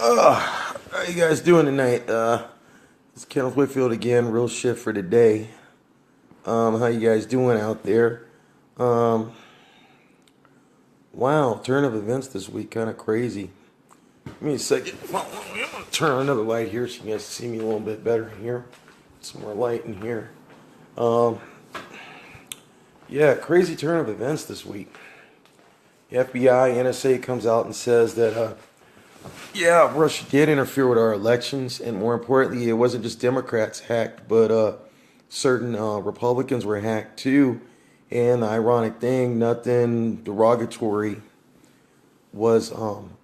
How you guys doing tonight? It's Kenneth Whitfield again. Real shit for today. How you guys doing out there? Um, wow, turn of events this week, kind of crazy. Give me a second. I'm gonna turn on another light here so you guys see me a little bit better in here. Some more light in here. Um, yeah, crazy turn of events this week. The FBI, NSA comes out and says that yeah, Russia did interfere with our elections, and more importantly, it wasn't just Democrats hacked, but certain Republicans were hacked too. And the ironic thing, nothing derogatory was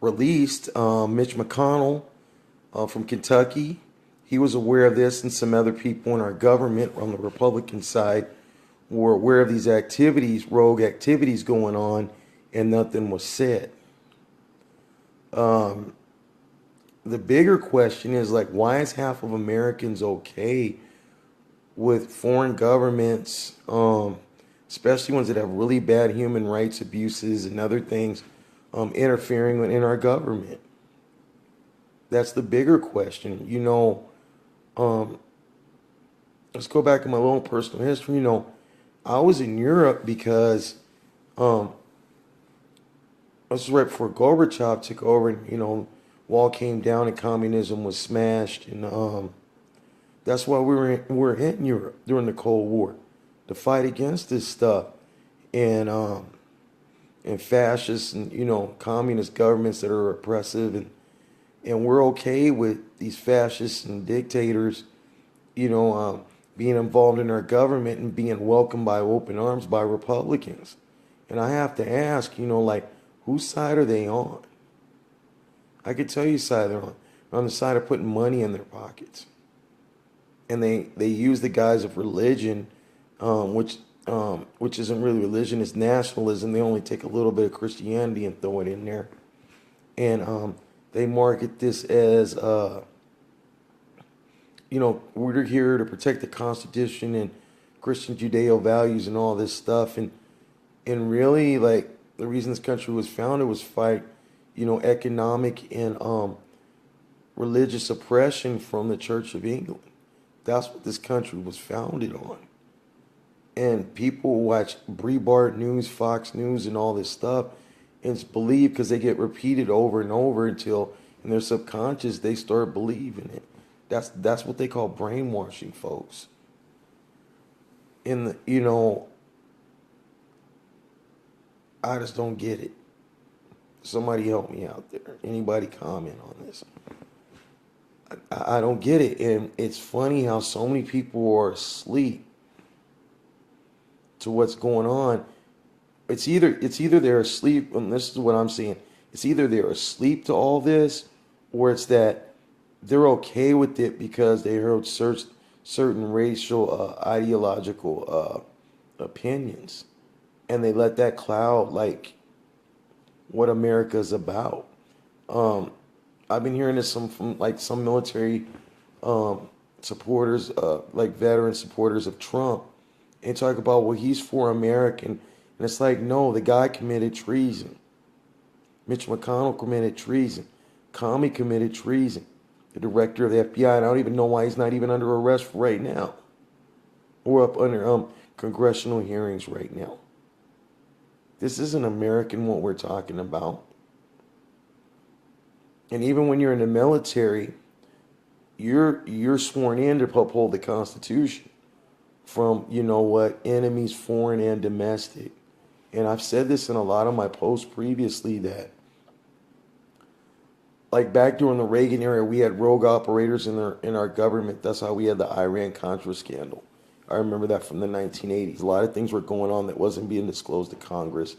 released. Mitch McConnell from Kentucky, he was aware of this, and some other people in our government on the Republican side were aware of these activities, rogue activities going on, and nothing was said. The bigger question is like, why is half of Americans okay with foreign governments, especially ones that have really bad human rights abuses and other things, interfering in our government? That's the bigger question. Um, let's go back in my own personal history. I was in Europe because um, this was right before Gorbachev took over, and wall came down and communism was smashed, and that's why we were in Europe during the Cold War to fight against this stuff, and fascists and communist governments that are oppressive, and we're okay with these fascists and dictators, being involved in our government and being welcomed by open arms by Republicans. And I have to ask, like, whose side are they on? I could tell you side they're on. They're on the side of putting money in their pockets. And they use the guise of religion, which isn't really religion, it's nationalism. They only take a little bit of Christianity and throw it in there. And they market this as, we're here to protect the Constitution and Christian Judeo values and all this stuff. And really, like, the reason this country was founded was fight, economic and religious oppression from the Church of England. That's what this country was founded on. And people watch Breitbart News, Fox News, and all this stuff, and it's believed because they get repeated over and over until in their subconscious they start believing it. That's what they call brainwashing, folks. And I just don't get it. Somebody help me out there. Anybody comment on this? I don't get it. And it's funny how so many people are asleep to what's going on. It's either they're asleep, and this is what I'm seeing. It's either they're asleep to all this, or it's that they're okay with it because they heard certain racial, ideological opinions, and they let that cloud like what America's about. I've been hearing this from like some military supporters, like veteran supporters of Trump, and talk about, well, he's for American, and it's like, no, the guy committed treason. Mitch McConnell committed treason. Comey committed treason. The director of the FBI, and I don't even know why he's not even under arrest right now, or up under congressional hearings right now. This isn't American what we're talking about. And even when you're in the military, you're sworn in to uphold the Constitution from, enemies, foreign and domestic. And I've said this in a lot of my posts previously that, like back during the Reagan era, we had rogue operators in our government. That's how we had the Iran-Contra scandal. I remember that from the 1980s. A lot of things were going on that wasn't being disclosed to Congress.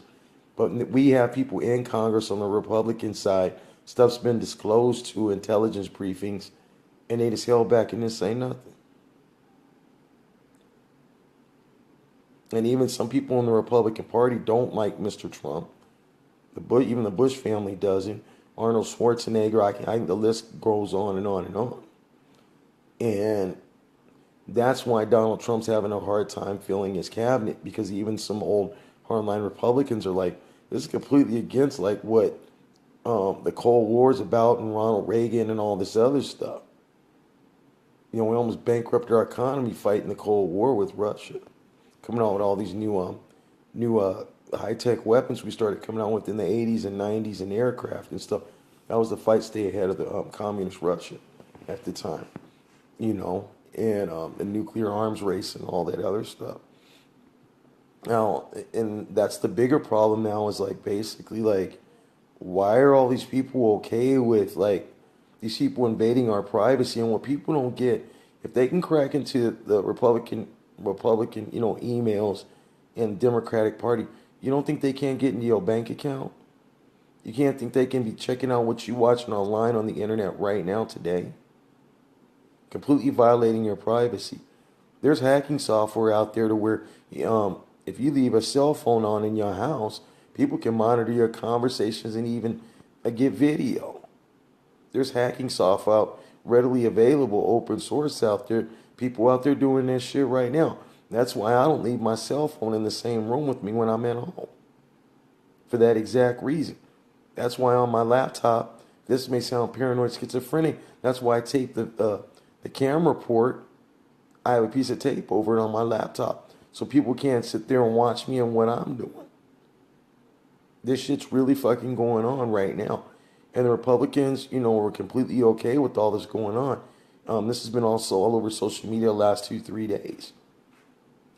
But we have people in Congress on the Republican side. Stuff's been disclosed to intelligence briefings, and they just held back and didn't say nothing. And even some people in the Republican Party don't like Mr. Trump. Even the Bush family doesn't. Arnold Schwarzenegger, the list goes on and on and on. And that's why Donald Trump's having a hard time filling his cabinet, because even some old hardline Republicans are like, this is completely against like what the Cold War's about and Ronald Reagan and all this other stuff. We almost bankrupted our economy fighting the Cold War with Russia, coming out with all these new high-tech weapons we started coming out with in the 80s and 90s and aircraft and stuff. That was the fight stay ahead of the communist Russia at the time, and the nuclear arms race and all that other stuff. Now, and that's the bigger problem now is like basically like, why are all these people okay with like these people invading our privacy? And what people don't get, if they can crack into the Republican, emails and Democratic Party, you don't think they can't get into your bank account? You can't think they can be checking out what you're watching online on the internet right now today? Completely violating your privacy. There's hacking software out there to where if you leave a cell phone on in your house, people can monitor your conversations and even get video. There's hacking software out readily available, open source out there. People out there doing this shit right now. That's why I don't leave my cell phone in the same room with me when I'm at home. For that exact reason. That's why on my laptop, this may sound paranoid schizophrenic, that's why I tape the camera port. I have a piece of tape over it on my laptop so people can't sit there and watch me and what I'm doing. This shit's really fucking going on right now. And the Republicans, were completely okay with all this going on. This has been also all over social media the last 2-3 days.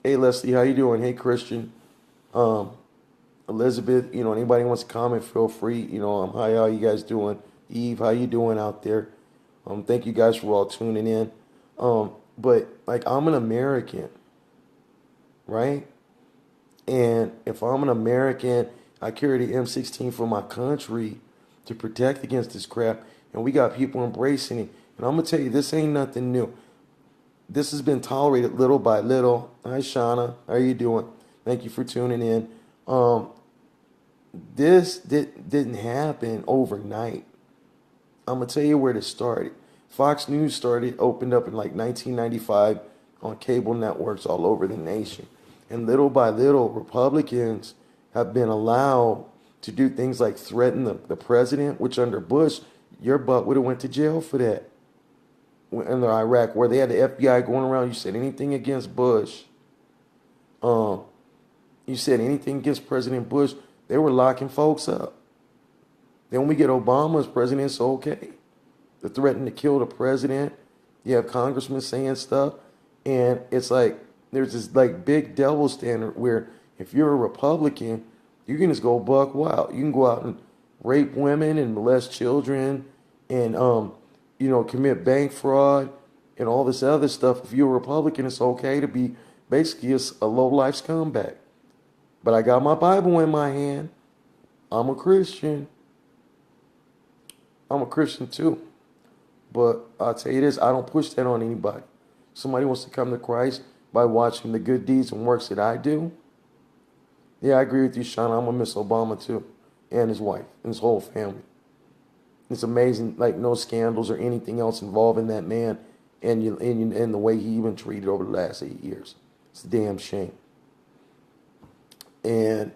Hey, Leslie, how you doing? Hey, Christian. Elizabeth, anybody wants to comment, feel free. Hi, how you guys doing? Eve, how you doing out there? Thank you guys for all tuning in. But, like, I'm an American, right? And if I'm an American, I carry the M16 for my country to protect against this crap. And we got people embracing it. And I'm going to tell you, this ain't nothing new. This has been tolerated little by little. Hi, Shauna. How you doing? Thank you for tuning in. This didn't happen overnight. I'm going to tell you where this started. Fox News opened up in like 1995 on cable networks all over the nation. And little by little, Republicans have been allowed to do things like threaten the president, which under Bush, your butt would have went to jail for that. Under Iraq, where they had the FBI going around, you said anything against Bush, you said anything against President Bush, they were locking folks up. Then when we get Obama as president, it's okay. They're threatening to kill the president. You have congressmen saying stuff. And it's like, there's this like big double standard where if you're a Republican, you can just go buck wild. You can go out and rape women and molest children and, commit bank fraud and all this other stuff. If you're a Republican, it's okay to be basically a low-life scumbag. But I got my Bible in my hand. I'm a Christian. I'm a Christian too. But I'll tell you this, I don't push that on anybody. Somebody wants to come to Christ by watching the good deeds and works that I do. Yeah, I agree with you, Sean. I'm going to miss Obama too. And his wife and his whole family. It's amazing, like no scandals or anything else involving that man and the way he even treated over the last 8 years. It's a damn shame. And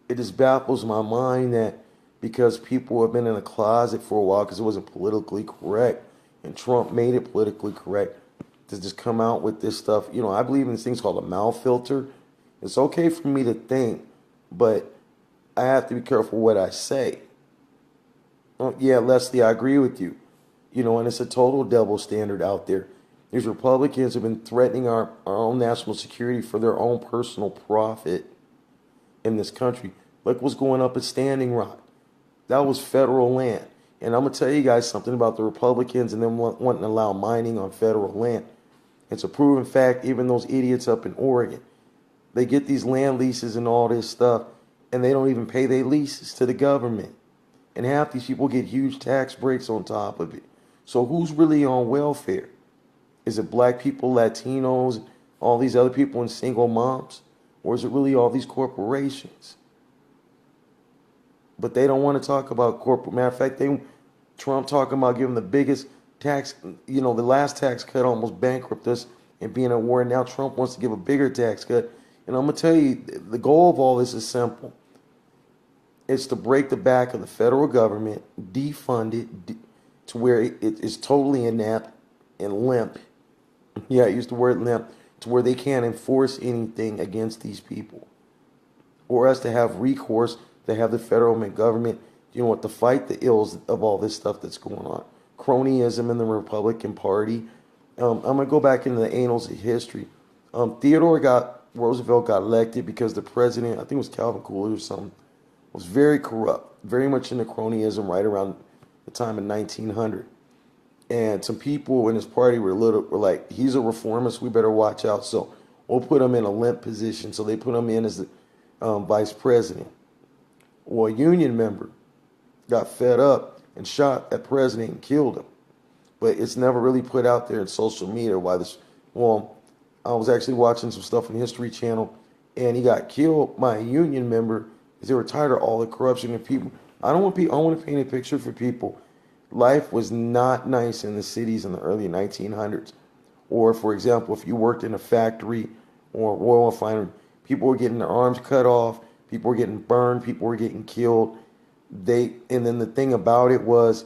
it just baffles my mind that because people have been in a closet for a while because it wasn't politically correct, and Trump made it politically correct to just come out with this stuff. I believe in these things called a mouth filter. It's okay for me to think, but I have to be careful what I say. Oh, yeah, Leslie, I agree with you. And it's a total double standard out there. These Republicans have been threatening our own national security for their own personal profit in this country. Look what's going up at Standing Rock. That was federal land. And I'm going to tell you guys something about the Republicans and them wanting to allow mining on federal land. It's a proven fact, even those idiots up in Oregon. They get these land leases and all this stuff, and they don't even pay their leases to the government. And half these people get huge tax breaks on top of it. So who's really on welfare? Is it black people, Latinos, all these other people and single moms? Or is it really all these corporations? But they don't want to talk about corporate. Matter of fact, Trump talking about giving the biggest tax, the last tax cut almost bankrupted us and being at war. Now Trump wants to give a bigger tax cut. And I'm going to tell you, the goal of all this is simple. It's to break the back of the federal government, defund it to where it is totally inept and limp. Yeah, I used the word limp, to where they can't enforce anything against these people, or us to have recourse to have the federal government, to fight the ills of all this stuff that's going on. Cronyism in the Republican Party. I'm going to go back into the annals of history. Roosevelt got elected because the president, I think it was Calvin Coolidge or something, was very corrupt, very much into cronyism right around the time of 1900. And some people in his party were like, he's a reformist, we better watch out. So we'll put him in a limp position. So they put him in as the vice president. Well, a union member got fed up and shot that president and killed him. But it's never really put out there in social media why this. Well, I was actually watching some stuff on the History Channel, and he got killed by a union member because they were tired of all the corruption and people. I want to paint a picture for people. Life was not nice in the cities in the early 1900s. Or, for example, if you worked in a factory or a oil refinery, people were getting their arms cut off, people were getting burned, people were getting killed. And then the thing about it was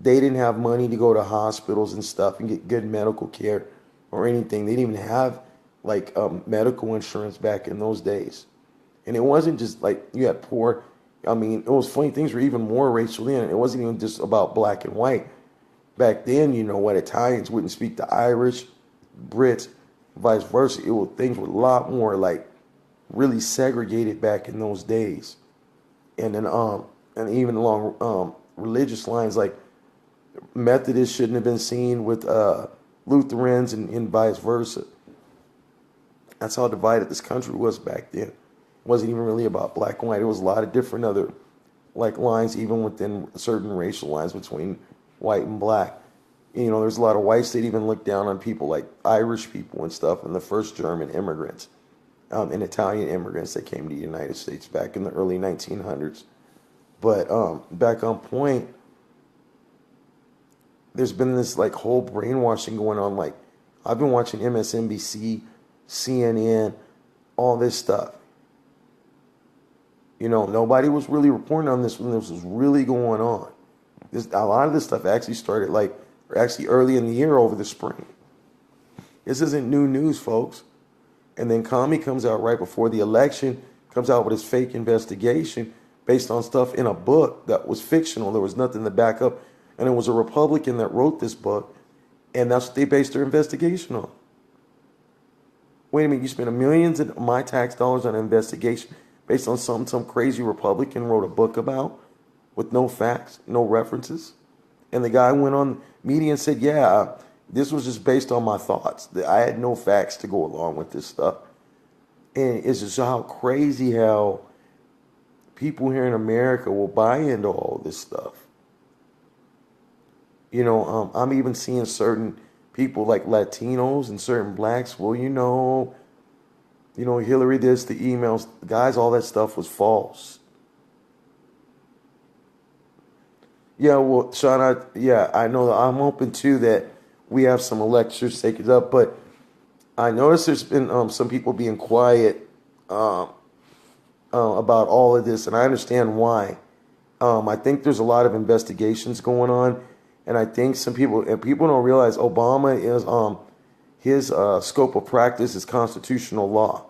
they didn't have money to go to hospitals and stuff and get good medical care or anything. They didn't even have like medical insurance back in those days. And it wasn't just like you had poor. I mean, it was funny. Things were even more racial then. It wasn't even just about black and white. Back then, Italians wouldn't speak to Irish, Brits, vice versa. Things were a lot more like really segregated back in those days. And then and even along religious lines, like Methodists shouldn't have been seen with Lutherans and vice versa. That's how divided this country was back then. It wasn't even really about black and white. It was a lot of different other like lines, even within certain racial lines between white and black. There's a lot of whites that even looked down on people like Irish people and stuff, and the first German immigrants and Italian immigrants that came to the United States back in the early 1900s. But back on point, there's been this like whole brainwashing going on. Like I've been watching MSNBC, CNN, all this stuff. Nobody was really reporting on this when this was really going on. A lot of this stuff actually started early in the year over the spring. This isn't new news, folks. And then Comey comes out right before the election, comes out with his fake investigation based on stuff in a book that was fictional. There was nothing to back up. And it was a Republican that wrote this book, and that's what they based their investigation on. Wait a minute, you spent millions of my tax dollars on an investigation based on some crazy Republican wrote a book about with no facts, no references? And the guy went on media and said, yeah, this was just based on my thoughts. I had no facts to go along with this stuff. And it's just how crazy how people here in America will buy into all this stuff. I'm even seeing certain people like Latinos and certain blacks. Well, Hillary this, the emails, guys, all that stuff was false. Yeah, well, Sean, I know that I'm hoping too that we have some electors take it up, but I noticed there's been some people being quiet about all of this, and I understand why. I think there's a lot of investigations going on, and I think people don't realize Obama is his scope of practice is constitutional law.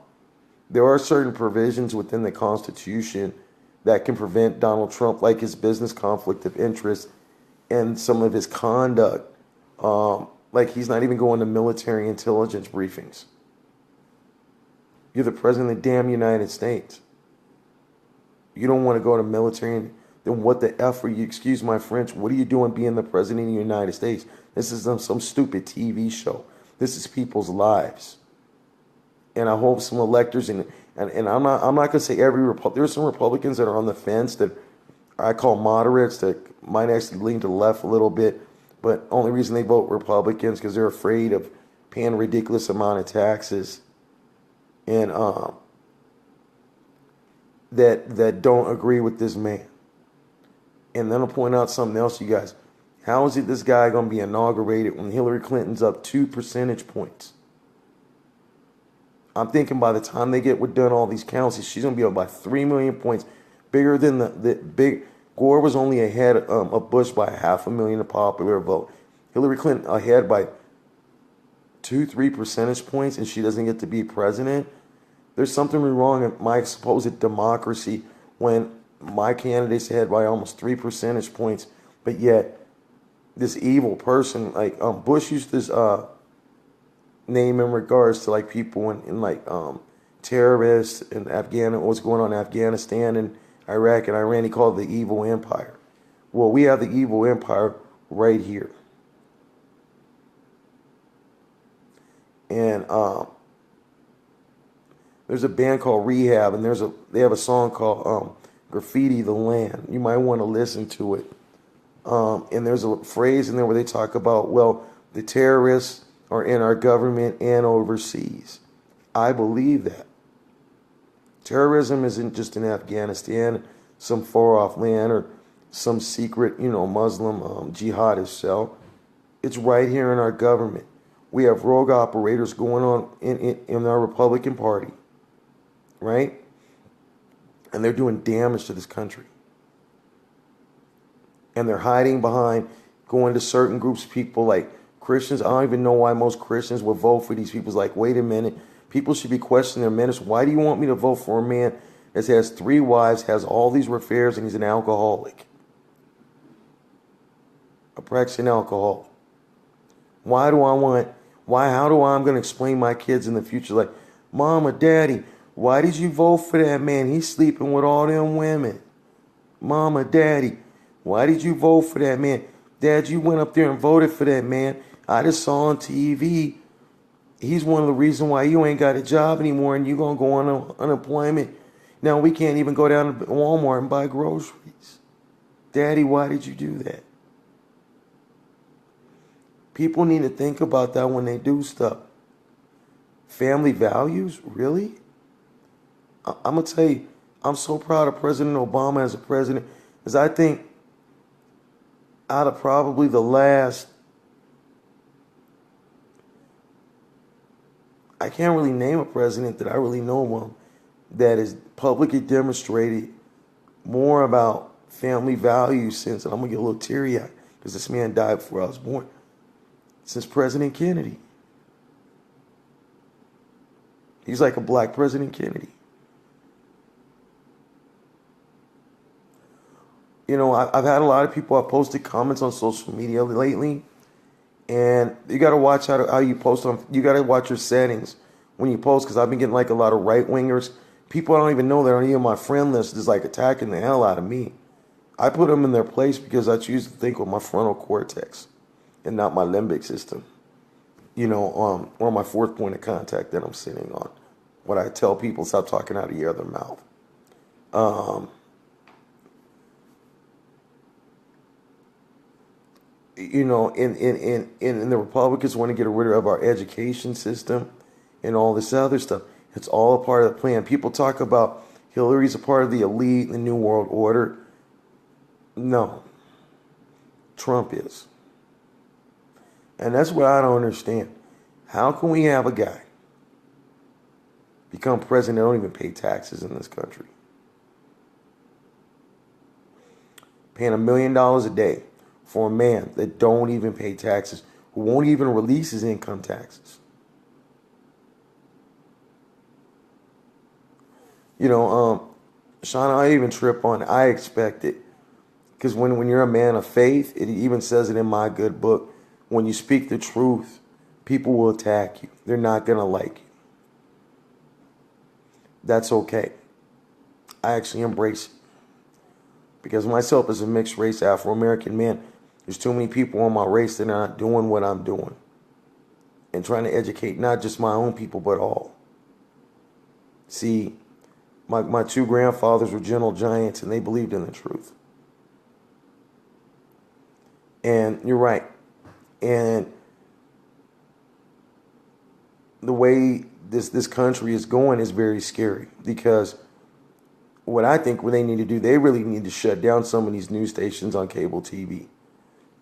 There are certain provisions within the Constitution that can prevent Donald Trump, like his business conflict of interest and some of his conduct. Like he's not even going to military intelligence briefings. You're the president of the damn United States. You don't want to go to military, then what the F are you, excuse my French, what are you doing being the president of the United States? This is some stupid TV show. This is people's lives. And I hope some electors, and I'm not going to say there's some Republicans that are on the fence that I call moderates that might actually lean to the left a little bit, but only reason they vote Republicans because they're afraid of paying a ridiculous amount of taxes, and that don't agree with this man. And then I'll point out something else, you guys. How is it this guy going to be inaugurated when Hillary Clinton's up 2 percentage points? I'm thinking by the time they get done all these counts, she's going to be up by 3 million points bigger than the big. Gore was only ahead of Bush by 500,000 of popular vote. Hillary Clinton ahead by 2-3 percentage points, and she doesn't get to be president. There's something wrong in my supposed democracy when my candidate's ahead by almost 3 percentage points, but yet this evil person like Bush used this name in regards to like people in like terrorists in what's going on in Afghanistan and Iraq and Iran. He called it the evil empire. Well, we have the evil empire right here. And there's a band called Rehab, and they have a song called Graffiti the Land. You might want to listen to it. And there's a phrase in there where they talk about, well, the terrorists are in our government and overseas. I believe that. Terrorism isn't just in Afghanistan, some far-off land, or some secret, Muslim jihadist cell. It's right here in our government. We have rogue operators going on in our Republican Party, right? And they're doing damage to this country. And they're hiding behind going to certain groups of people like Christians. I don't even know why most Christians would vote for these people. It's like, wait a minute. People should be questioning their ministers. Why do you want me to vote for a man that has 3 wives, has all these affairs, and he's an alcoholic? A practicing alcoholic. How I'm going to explain my kids in the future? Like, Mama, Daddy, why did you vote for that man? He's sleeping with all them women. Mama, Daddy, why did you vote for that man? Dad, you went up there and voted for that man. I just saw on TV. He's one of the reasons why you ain't got a job anymore and you're going to go on unemployment. Now we can't even go down to Walmart and buy groceries. Daddy, why did you do that? People need to think about that when they do stuff. Family values? Really? I'm going to tell you, I'm so proud of President Obama as a president, because I think out of probably the last, I can't really name a president that I really know of that has publicly demonstrated more about family values since, and I'm going to get a little teary-eyed because this man died before I was born, since President Kennedy. He's like a black President Kennedy. I've had a lot of people, I've posted comments on social media lately, and you got to watch how you post on, you got to watch your settings when you post, because I've been getting like a lot of right-wingers. People I don't even know that aren't even my friend list is like attacking the hell out of me. I put them in their place because I choose to think with my frontal cortex and not my limbic system, or my 4th point of contact that I'm sitting on. What I tell people, stop talking out of your other mouth. And the Republicans want to get rid of our education system and all this other stuff. It's all a part of the plan. People talk about Hillary's a part of the elite, the New World Order. No. Trump is. And that's what I don't understand. How can we have a guy become president that don't even pay taxes in this country? Paying $1 million a day for a man that don't even pay taxes, who won't even release his income taxes. Sean, I even trip on, I expect it. Because when you're a man of faith, it even says it in my good book, when you speak the truth, people will attack you. They're not going to like you. That's okay. I actually embrace it. Because myself as a mixed race Afro-American man, there's too many people in my race that are not doing what I'm doing. And trying to educate not just my own people, but all. See, my 2 grandfathers were gentle giants and they believed in the truth. And you're right. And the way this country is going is very scary, because what I think what they need to do, they really need to shut down some of these news stations on cable TV.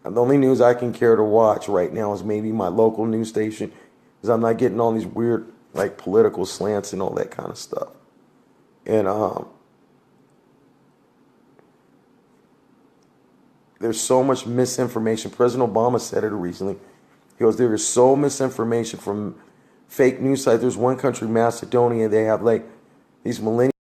And the only news I can care to watch right now is maybe my local news station, because I'm not getting all these weird like political slants and all that kind of stuff. And there's so much misinformation. President Obama said it recently. He goes, there is so misinformation from fake news sites. There's one country, Macedonia, they have like these millennials